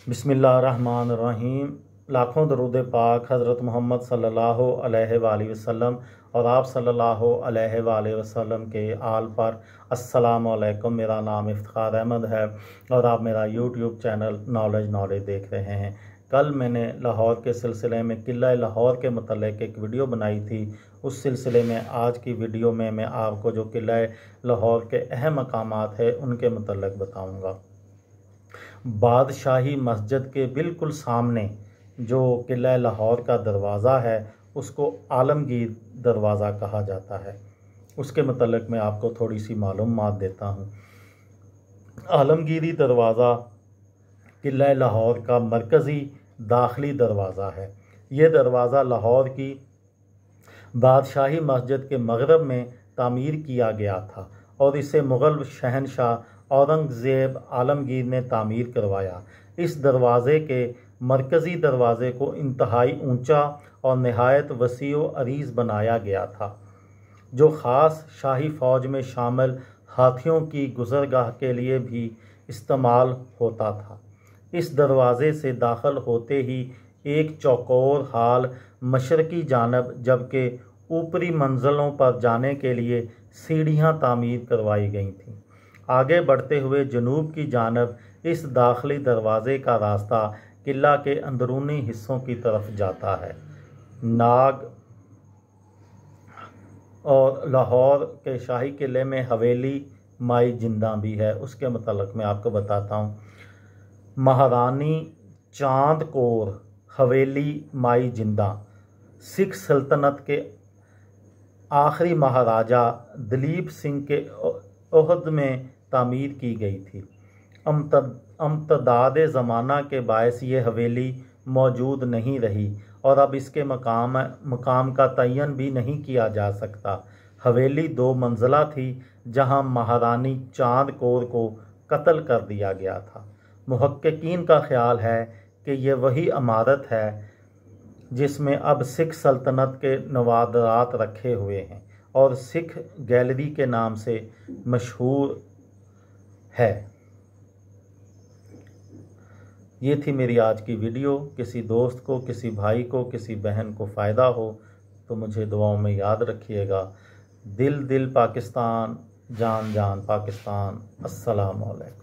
बिस्मिल्लाहिर्रहमानिर्रहीम। लाखों दरूद पाक हज़रत मोहम्मद सल्लल्लाहु अलैहि वसल्लम और आप सल्लल्लाहु अलैहि वसल्लम के आल पर। अस्सलामु अलैकुम। मेरा नाम इफ्तिखार अहमद है और आप मेरा यूट्यूब चैनल नॉलेज देख रहे हैं। कल मैंने लाहौर के सिलसिले में किला लाहौर के मतलब एक वीडियो बनाई थी। उस सिलसिले में आज की वीडियो में मैं आपको जो किला लाहौर के अहम मकामात है उनके मतलब बताऊँगा। बादशाही मस्जिद के बिल्कुल सामने जो किला लाहौर का दरवाज़ा है उसको आलमगीर दरवाज़ा कहा जाता है। उसके मतलब मैं आपको थोड़ी सी मालूमात देता हूँ। आलमगीरी दरवाज़ा किला लाहौर का मरकज़ी दाखिली दरवाज़ा है। ये दरवाज़ा लाहौर की बादशाही मस्जिद के मगरब में तामीर किया गया था और इसे मुग़ल शहनशाह औरंगज़ेब आलमगीर ने तामीर करवाया। इस दरवाज़े के मरकज़ी दरवाज़े को इंतहाई ऊंचा और नहायत वसी व अरीज़ बनाया गया था, जो ख़ास शाही फ़ौज में शामिल हाथियों की गुज़रगाह के लिए भी इस्तेमाल होता था। इस दरवाज़े से दाखिल होते ही एक चौकोर हाल मशरक़ी जानब, जबकि ऊपरी मंजिलों पर जाने के लिए सीढ़ियाँ तामीर करवाई गई थीं। आगे बढ़ते हुए जनूब की जानब इस दाखिली दरवाज़े का रास्ता किला के अंदरूनी हिस्सों की तरफ जाता है। नाग और लाहौर के शाही किले में हवेली माई जिंदा भी है। उसके मतलब मैं आपको बताता हूँ। महारानी चांद कौर हवेली माई जिंदा सिख सल्तनत के आखिरी महाराजा दलीप सिंह के ओहद में तामीर की गई थी। अमतदाद ज़माना के बायस ये हवेली मौजूद नहीं रही और अब इसके मकाम का तयन भी नहीं किया जा सकता। हवेली 2 मंजिला थी जहां महारानी चांद कौर को कत्ल कर दिया गया था। मुहक्किकीन का ख्याल है कि यह वही इमारत है जिसमें अब सिख सल्तनत के नवादरात रखे हुए हैं और सिख गैलरी के नाम से मशहूर है। ये थी मेरी आज की वीडियो। किसी दोस्त को, किसी भाई को, किसी बहन को फ़ायदा हो तो मुझे दुआओं में याद रखिएगा। दिल दिल पाकिस्तान, जान जान पाकिस्तान। अस्सलामु अलैकुम।